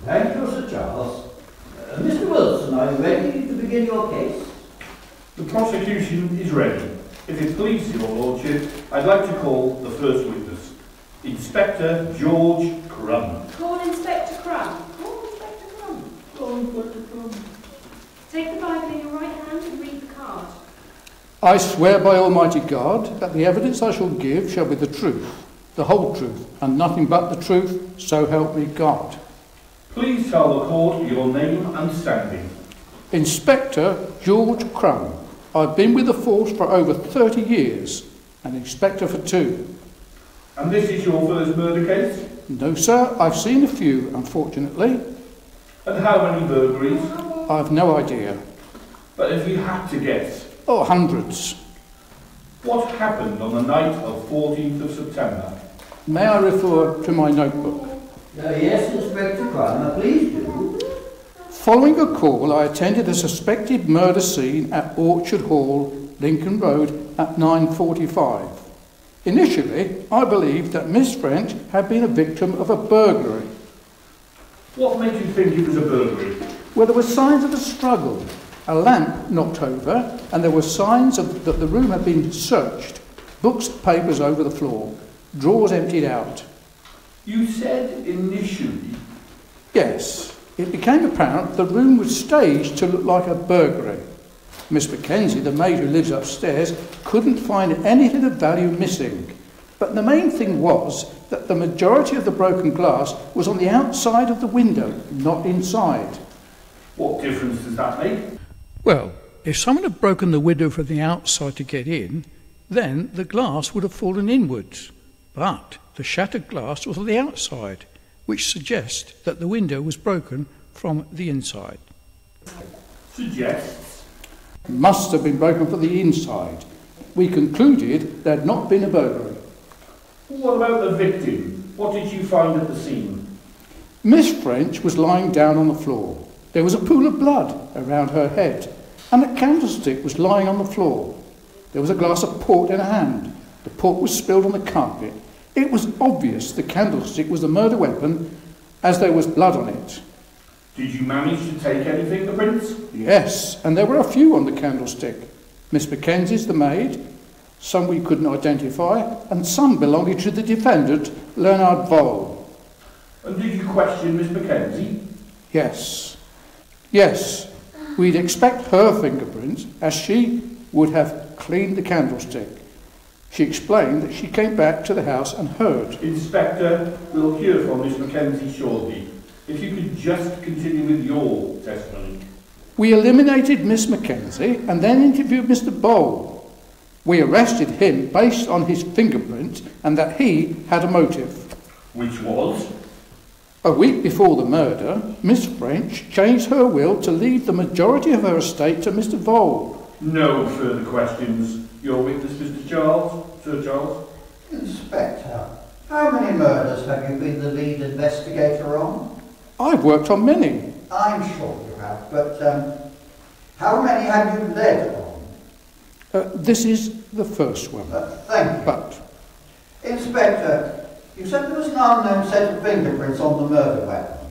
Thank you, Sir Charles. Mr. Wilson, are you ready to begin your case? The prosecution is ready. If it pleases your lordship, I'd like to call the first witness, Inspector George Crum. Call Inspector Crum. Call Inspector Crum. Call Inspector Crum. Take the Bible in your right hand and read the card. I swear by Almighty God that the evidence I shall give shall be the truth, the whole truth, and nothing but the truth, so help me God. Please tell the court your name and standing. Inspector George Crum. I've been with the force for over 30 years, and Inspector for 2. And this is your first murder case? No, sir, I've seen a few, unfortunately. And how many burglaries? I've no idea. But if you had to guess, Oh, hundreds. what happened on the night of 14th of September? May I refer to my notebook? Yes, Inspector Crum, please do. Following a call, I attended a suspected murder scene at Orchard Hall, Lincoln Road, at 9:45. Initially, I believed that Miss French had been a victim of a burglary. What made you think it was a burglary? Well, there were signs of a struggle. A lamp knocked over, and there were signs that the room had been searched. Books and papers over the floor. Drawers emptied out. You said initially. Yes, it became apparent the room was staged to look like a burglary. Miss Mackenzie, the maid who lives upstairs, couldn't find anything of value missing. But the main thing was that the majority of the broken glass was on the outside of the window, not inside. What difference does that make? Well, if someone had broken the window from the outside to get in, then the glass would have fallen inwards. But the shattered glass was on the outside, which suggests that the window was broken from the inside. Suggests? Must have been broken from the inside. We concluded there had not been a burglary. What about the victim? What did you find at the scene? Miss French was lying down on the floor. There was a pool of blood around her head, and a candlestick was lying on the floor. There was a glass of port in her hand. The port was spilled on the carpet. It was obvious the candlestick was the murder weapon, as there was blood on it. Did you manage to take any fingerprints? Yes, and there were a few on the candlestick. Miss Mackenzie's, the maid, some we couldn't identify, and some belonging to the defendant, Leonard Vole. And did you question Miss Mackenzie? Yes. Yes, we'd expect her fingerprints, as she would have cleaned the candlestick. She explained that she came back to the house and heard. Inspector, we'll hear from Miss Mackenzie shortly. If you could just continue with your testimony. We eliminated Miss Mackenzie and then interviewed Mr. Bowl. We arrested him based on his fingerprints and that he had a motive. Which was? A week before the murder, Miss French changed her will to leave the majority of her estate to Mr. Vole. No further questions. Your witness, Mr. Charles. Sir Charles. Inspector, how many murders have you been the lead investigator on? I've worked on many. I'm sure you have, but how many have you led on? This is the first one. Thank you. But Inspector, you said there was an unknown set of fingerprints on the murder weapon.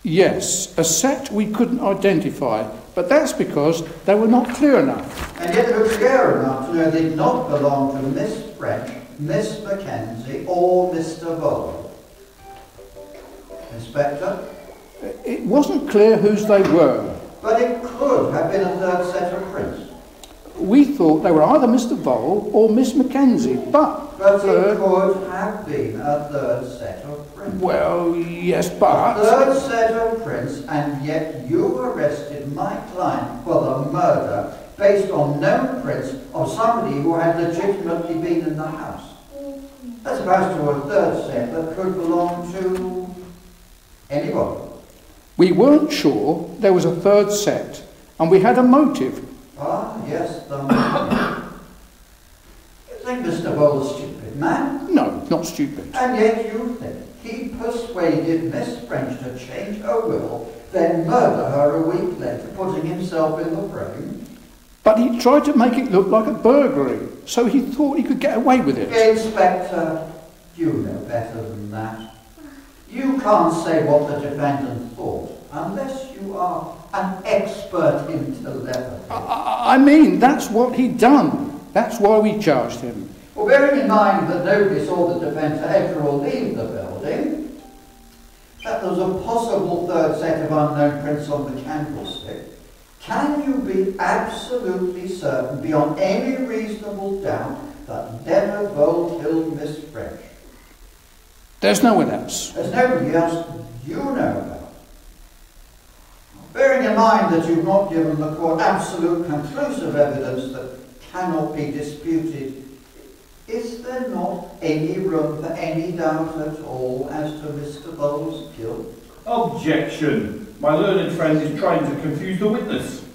yes, a set we couldn't identify, but that's because they were not clear enough. And yet they were clear enough to know they did not belong to Miss French, Miss Mackenzie, or Mr. Vole. Inspector? It wasn't clear whose they were. But it could have been a third set of prints. We thought they were either Mr. Vole or Miss Mackenzie, but But it could have been a third set of prints. well, yes, A but third set of prints, and yet you arrested my client for the murder based on known prints of somebody who had legitimately been in the house, as opposed to a third set that could belong to anybody. we weren't sure there was a third set, and we had a motive. Ah, yes, the man. You think Mr. Vole's a stupid man? No, not stupid. And yet you think he persuaded Miss French to change her will, then murder her a week later, putting himself in the frame? But he tried to make it look like a burglary, so he thought he could get away with it. Inspector, you know better than that. You can't say what the defendant thought. unless you are an expert in telepathy. I mean, that's what he'd done. That's why we charged him. Well, bearing in mind that nobody saw the defence enter or leave the building, that there's a possible third set of unknown prints on the candlestick, can you be absolutely certain, beyond any reasonable doubt, that Dennervold killed Miss French? There's no one else. There's nobody else you know about. Bearing in mind that you've not given the court absolute conclusive evidence that cannot be disputed, is there not any room for any doubt at all as to Mr. Bowles' guilt? Objection. My learned friend is trying to confuse the witness.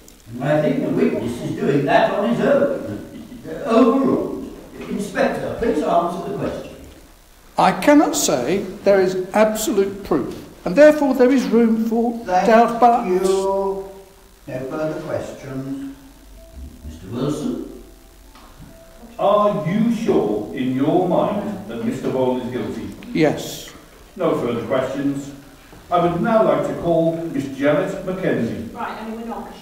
I think the witness is doing that on his own. Overruled. Inspector, please answer the question. I cannot say there is absolute proof, and therefore there is room for doubt, but... Thank you. No further questions. Mr. Wilson? Are you sure in your mind that Mr. Bowles is guilty? Yes. No further questions. I would now like to call Miss Janet Mackenzie. Right, I mean, we're not.